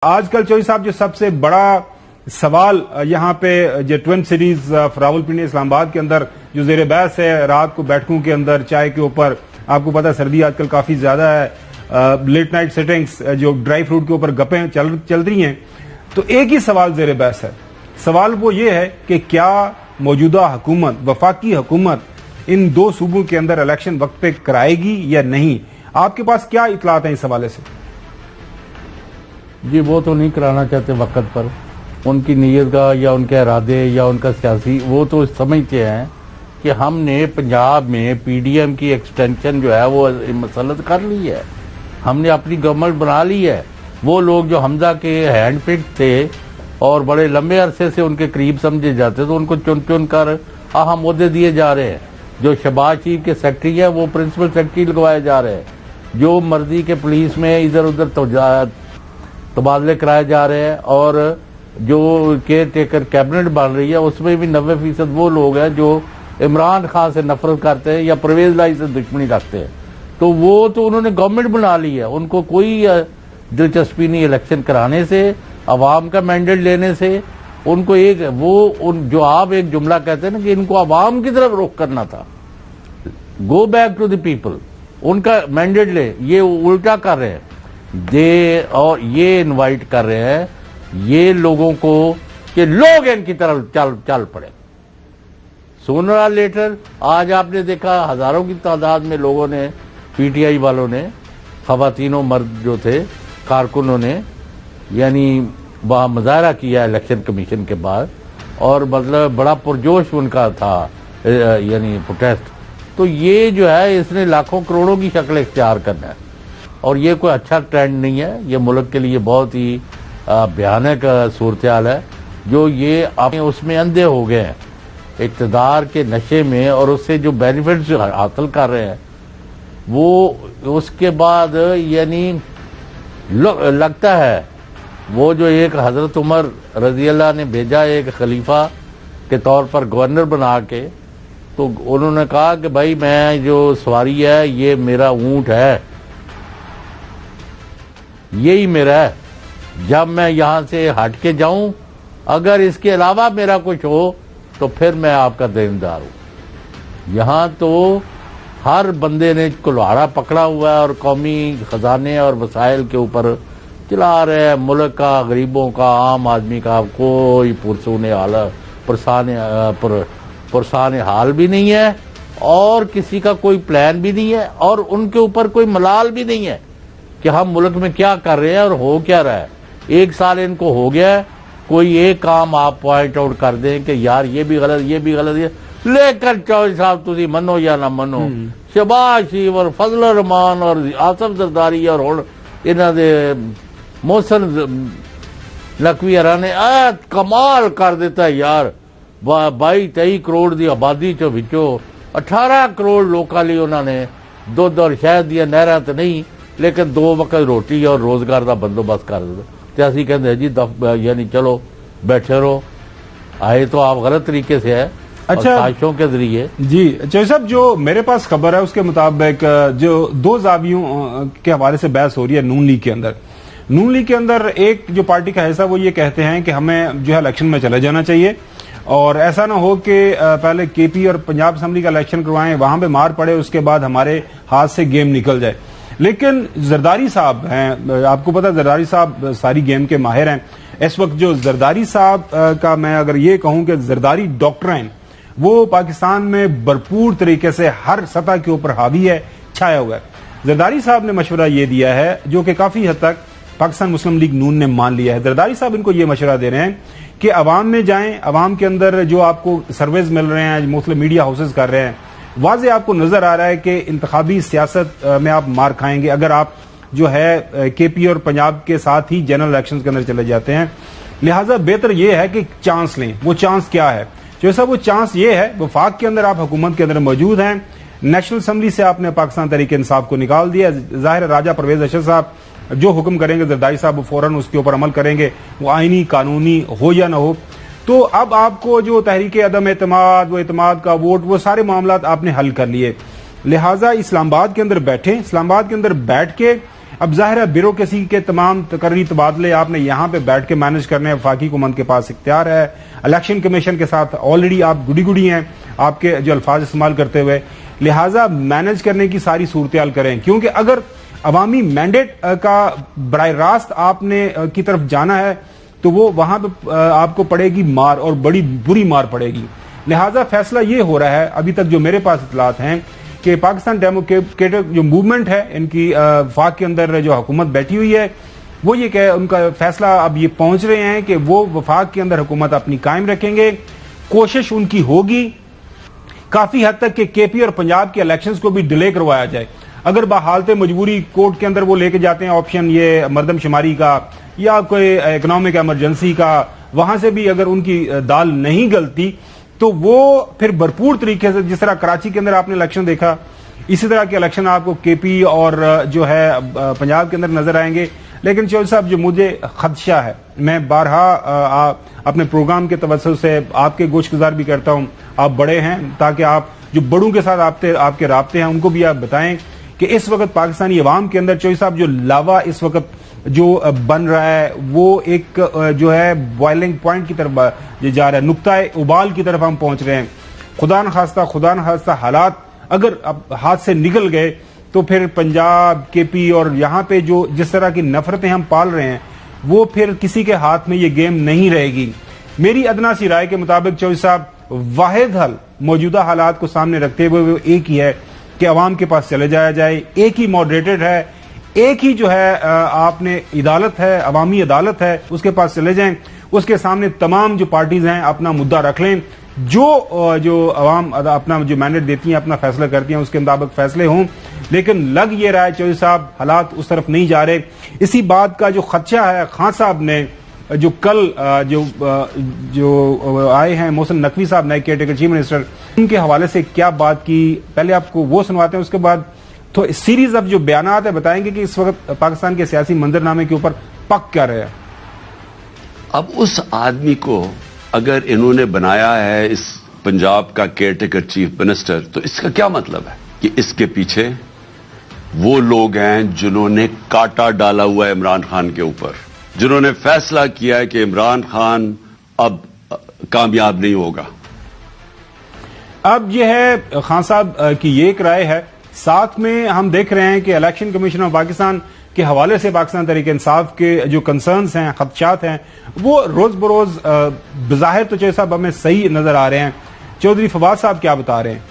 آج کل چوہدری صاحب جو سب سے بڑا سوال یہاں پہ جو ٹوین سٹیز راولپنڈی اسلام آباد کے اندر جو زیر بحث ہے، رات کو بیٹھکوں کے اندر چائے کے اوپر، آپ کو پتا سردی آج کل کافی زیادہ ہے، لیٹ نائٹ سیٹنگز جو ڈرائی فروٹ کے اوپر گپیں چل رہی ہیں، تو ایک ہی سوال زیر بحث ہے۔ سوال وہ یہ ہے کہ کیا موجودہ حکومت، وفاقی حکومت، ان دو صوبوں کے اندر الیکشن وقت پہ کرائے گی یا نہیں؟ آپ کے پاس کیا اطلاعات ہیں اس حوالے سے؟ جی وہ تو نہیں کرانا چاہتے وقت پر، ان کی نیت کا یا ان کے ارادے یا ان کا سیاسی، وہ تو سمجھتے ہیں کہ ہم نے پنجاب میں پی ڈی ایم کی ایکسٹینشن جو ہے وہ مسلط کر لی ہے، ہم نے اپنی گورنمنٹ بنا لی ہے۔ وہ لوگ جو حمزہ کے ہینڈ پک تھے اور بڑے لمبے عرصے سے ان کے قریب سمجھے جاتے تو ان کو چن چن کر اہم عہدے دیے جا رہے ہیں۔ جو شہباز شریف کے سیکرٹری ہیں وہ پرنسپل سیکرٹری لگوائے جا رہے ہیں، جو مرضی کے پولیس میں ادھر ادھر تبادلے کرائے جا رہے ہیں، اور جو کیئر ٹیکر کیبنٹ بن رہی ہے اس میں بھی 90% وہ لوگ ہیں جو عمران خان سے نفرت کرتے ہیں یا پرویز لائی سے دشمنی رکھتے ہیں۔ تو وہ تو انہوں نے گورنمنٹ بنا لی ہے، ان کو کوئی دلچسپی نہیں الیکشن کرانے سے، عوام کا مینڈیٹ لینے سے۔ ان کو ایک جو آپ ایک جملہ کہتے ہیں نا کہ ان کو عوام کی طرف رخ کرنا تھا، go back to the people, ان کا مینڈیٹ لے، یہ الٹا کر رہے ہیں اور یہ انوائٹ کر رہے ہیں یہ لوگوں کو کہ لوگ ان کی طرف چل پڑے۔ سونر اور لیٹر آج آپ نے دیکھا ہزاروں کی تعداد میں لوگوں نے، پی ٹی آئی والوں نے، خواتین و مرد جو تھے کارکنوں نے، یعنی وہاں مظاہرہ کیا الیکشن کمیشن کے بعد، اور مطلب بڑا پرجوش ان کا تھا یعنی پروٹیسٹ۔ تو یہ جو ہے اس نے لاکھوں کروڑوں کی شکل اختیار کرنا ہے، اور یہ کوئی اچھا ٹرینڈ نہیں ہے، یہ ملک کے لیے بہت ہی بھیانک صورتحال ہے۔ جو یہ اس میں اندھے ہو گئے ہیں اقتدار کے نشے میں، اور اس سے جو بینیفٹس حاصل کر رہے ہیں وہ اس کے بعد یعنی لگتا ہے وہ جو ایک حضرت عمر رضی اللہ نے بھیجا ایک خلیفہ کے طور پر گورنر بنا کے، تو انہوں نے کہا کہ بھائی میں جو سواری ہے یہ میرا اونٹ ہے، یہی میرا ہے، جب میں یہاں سے ہٹ کے جاؤں اگر اس کے علاوہ میرا کچھ ہو تو پھر میں آپ کا دیندار ہوں۔ یہاں تو ہر بندے نے کلہاڑا پکڑا ہوا ہے اور قومی خزانے اور وسائل کے اوپر چلا رہے ہیں، ملک کا، غریبوں کا، عام آدمی کا کوئی پرسان حال بھی نہیں ہے، اور کسی کا کوئی پلان بھی نہیں ہے، اور ان کے اوپر کوئی ملال بھی نہیں ہے کہ ہم ملک میں کیا کر رہے ہیں اور ہو کیا رہا ہے۔ ایک سال ان کو ہو گیا ہے، کوئی ایک کام آپ پوائنٹ آؤٹ کر دیں کہ یار یہ بھی غلط، یہ بھی غلط، لے کر چوہدری صاحب تسی منو یا نہ منو، شہباز شریف اور فضل الرحمان اور آصف زرداری اور انہاں دے محسن نقوی نے کمال کر دیتا ہے یار۔ 22-23 کروڑ دی آبادی چو 18 کروڑ لوکاں لئی انہوں نے دودھ اور شہد دیا نہراں تے نہیں، لیکن 2 وقت روٹی اور روزگار دا بندوبست کر دیتا۔ تے اسی کہندے ہیں جی یعنی چلو بیٹھے رہو، آئے تو آپ غلط طریقے سے ہے، اچھا سازشوں کے ذریعے۔ جی چوہدری صاحب، جو میرے پاس خبر ہے اس کے مطابق جو 2 زاویوں کے حوالے سے بحث ہو رہی ہے نون لیگ کے اندر ایک جو پارٹی کا حصہ وہ یہ کہتے ہیں کہ ہمیں جو ہے الیکشن میں چلے جانا چاہیے، اور ایسا نہ ہو کہ پہلے کے پی اور پنجاب اسمبلی کا الیکشن کروائیں، وہاں پہ مار پڑے، اس کے بعد ہمارے ہاتھ سے گیم نکل جائے۔ لیکن زرداری صاحب ہیں، آپ کو پتا زرداری صاحب ساری گیم کے ماہر ہیں۔ اس وقت جو زرداری صاحب کا میں اگر یہ کہوں کہ زرداری ڈاکٹرائن وہ پاکستان میں بھرپور طریقے سے ہر سطح کے اوپر حاوی ہے، چھایا ہوا ہے۔ زرداری صاحب نے مشورہ یہ دیا ہے جو کہ کافی حد تک پاکستان مسلم لیگ نون نے مان لیا ہے۔ زرداری صاحب ان کو یہ مشورہ دے رہے ہیں کہ عوام میں جائیں، عوام کے اندر جو آپ کو سرویز مل رہے ہیں، مختلف میڈیا ہاؤسز کر رہے ہیں، واضح آپ کو نظر آ رہا ہے کہ انتخابی سیاست میں آپ مار کھائیں گے اگر آپ جو ہے کے پی اور پنجاب کے ساتھ ہی جنرل الیکشنز کے اندر چلے جاتے ہیں۔ لہٰذا بہتر یہ ہے کہ چانس لیں۔ وہ چانس کیا ہے جو صاحب؟ وہ چانس یہ ہے وفاق کے اندر آپ حکومت کے اندر موجود ہیں، نیشنل اسمبلی سے آپ نے پاکستان تحریک انصاف کو نکال دیا، ظاہر راجہ پرویز اشرف صاحب جو حکم کریں گے زرداری صاحب وہ فوراً اس کے اوپر عمل کریں گے، وہ آئینی قانونی ہو یا نہ ہو۔ تو اب آپ کو جو تحریک عدم اعتماد، وہ اعتماد کا ووٹ، وہ سارے معاملات آپ نے حل کر لیے، لہٰذا اسلام آباد کے اندر بیٹھیں، اسلام آباد کے اندر بیٹھ کے اب ظاہر ہے بیوروکریسی کے تمام تقرری تبادلے آپ نے یہاں پہ بیٹھ کے مینج کرنے، وفاقی حکومت کے پاس اختیار ہے، الیکشن کمیشن کے ساتھ آلریڈی آپ گڈی گڈی ہیں آپ کے جو الفاظ استعمال کرتے ہوئے، لہٰذا مینج کرنے کی ساری صورتحال کریں، کیونکہ اگر عوامی مینڈیٹ کا براہ راست آپ نے کی طرف جانا ہے تو وہ وہاں پہ آپ کو پڑے گی مار، اور بڑی بری مار پڑے گی۔ لہٰذا فیصلہ یہ ہو رہا ہے ابھی تک جو میرے پاس اطلاعات ہیں کہ پاکستان ڈیموکریٹک جو موومنٹ ہے، ان کی وفاق کے اندر جو حکومت بیٹھی ہوئی ہے، وہ یہ کہ ان کا فیصلہ اب یہ پہنچ رہے ہیں کہ وہ وفاق کے اندر حکومت اپنی قائم رکھیں گے۔ کوشش ان کی ہوگی کافی حد تک کہ کے پی اور پنجاب کے الیکشنز کو بھی ڈیلے کروایا جائے۔ اگر بحالت مجبوری کورٹ کے اندر وہ لے کے جاتے ہیں آپشن یہ مردم شماری کا یا کوئی اکنامک ایمرجنسی کا، وہاں سے بھی اگر ان کی دال نہیں گلتی تو وہ پھر بھرپور طریقے سے، جس طرح کراچی کے اندر آپ نے الیکشن دیکھا، اسی طرح کے الیکشن آپ کو کے پی اور جو ہے پنجاب کے اندر نظر آئیں گے۔ لیکن چودھری صاحب جو مجھے خدشہ ہے، میں بارہا اپنے پروگرام کے توسط سے آپ کے گوش گزار بھی کرتا ہوں، آپ بڑے ہیں، تاکہ آپ جو بڑوں کے ساتھ آپ کے رابطے ہیں ان کو بھی آپ بتائیں کہ اس وقت پاکستانی عوام کے اندر چودھری صاحب جو لاوا اس وقت جو بن رہا ہے وہ ایک جو ہے بوائلنگ پوائنٹ کی طرف جا رہا ہے، نقطۂ ابال کی طرف ہم پہنچ رہے ہیں۔ خدا نخواستہ حالات اگر اب ہاتھ سے نکل گئے تو پھر پنجاب، کے پی اور یہاں پہ جو جس طرح کی نفرتیں ہم پال رہے ہیں وہ پھر کسی کے ہاتھ میں یہ گیم نہیں رہے گی۔ میری ادنا سی رائے کے مطابق چودھری صاحب واحد حل موجودہ حالات کو سامنے رکھتے ہوئے وہ ایک ہی ہے کہ عوام کے پاس چلے جایا جائے، ایک ہی ماڈریٹڈ ہے، ایک ہی جو ہے آپ نے عدالت ہے، عوامی عدالت ہے، اس کے پاس چلے جائیں، اس کے سامنے تمام جو پارٹیز ہیں اپنا مدعا رکھ لیں، جو عوام اپنا جو مینڈیٹ دیتی ہیں اپنا فیصلہ کرتی ہیں اس کے مطابق فیصلے ہوں۔ لیکن لگ یہ رہا ہے چودھری صاحب حالات اس طرف نہیں جا رہے۔ اسی بات کا جو خدشہ ہے خان صاحب نے جو کل جو آئے ہیں محسن نقوی صاحب نئے کیئر ٹیکر چیف منسٹر، ان کے حوالے سے کیا بات کی، پہلے آپ کو وہ سنواتے ہیں، اس کے بعد تو سیریز اب جو بیانات ہے بتائیں گے کہ اس وقت پاکستان کے سیاسی منظرنامے کے اوپر پک کیا رہے ہیں۔ اب اس آدمی کو اگر انہوں نے بنایا ہے اس پنجاب کا کیئر ٹیکر چیف منسٹر تو اس کا کیا مطلب ہے کہ اس کے پیچھے وہ لوگ ہیں جنہوں نے کاٹا ڈالا ہوا ہے عمران خان کے اوپر، جنہوں نے فیصلہ کیا ہے کہ عمران خان اب کامیاب نہیں ہوگا۔ اب یہ ہے خان صاحب کی یہ ایک رائے ہے، ساتھ میں ہم دیکھ رہے ہیں کہ الیکشن کمیشن آف پاکستان کے حوالے سے پاکستان تحریک انصاف کے جو کنسرنز ہیں، خدشات ہیں، وہ روز بروز بظاہر تو چودھری صاحب ہمیں صحیح نظر آ رہے ہیں۔ چودھری فواد صاحب کیا بتا رہے ہیں؟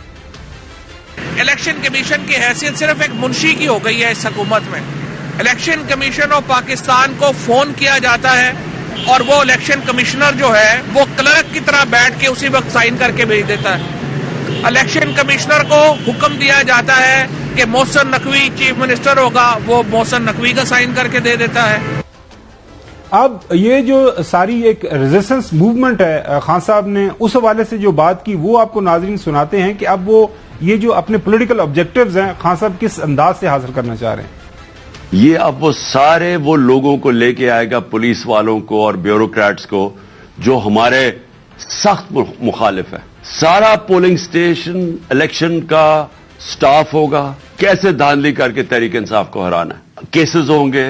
الیکشن کمیشن کی حیثیت صرف ایک منشی کی ہو گئی ہے اس حکومت میں۔ الیکشن کمیشن آف پاکستان کو فون کیا جاتا ہے اور وہ الیکشن کمشنر جو ہے وہ کلرک کی طرح بیٹھ کے اسی وقت سائن کر کے بھیج دیتا ہے۔ الیکشن کمشنر کو حکم دیا جاتا ہے کہ محسن نقوی چیف منسٹر ہوگا، وہ محسن نقوی کا سائن کر کے دے دیتا ہے۔ اب یہ جو ساری ایک ریزسٹنس موومنٹ ہے، خان صاحب نے اس حوالے سے جو بات کی وہ آپ کو ناظرین سناتے ہیں کہ اب وہ یہ جو اپنے پولیٹیکل آبجیکٹیوز ہیں خان صاحب کس انداز سے حاصل کرنا چاہ رہے ہیں۔ یہ اب وہ سارے وہ لوگوں کو لے کے آئے گا، پولیس والوں کو اور بیوروکریٹس کو جو ہمارے سخت مخالف ہے۔ سارا پولنگ سٹیشن الیکشن کا سٹاف ہوگا، کیسے دھاندلی کر کے تحریک انصاف کو ہرانا ہے۔ کیسز ہوں گے،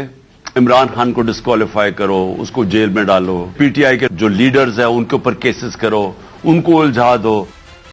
عمران خان کو ڈسکوالیفائی کرو، اس کو جیل میں ڈالو، پی ٹی آئی کے جو لیڈرز ہیں ان کے اوپر کیسز کرو، ان کو الجھا دو۔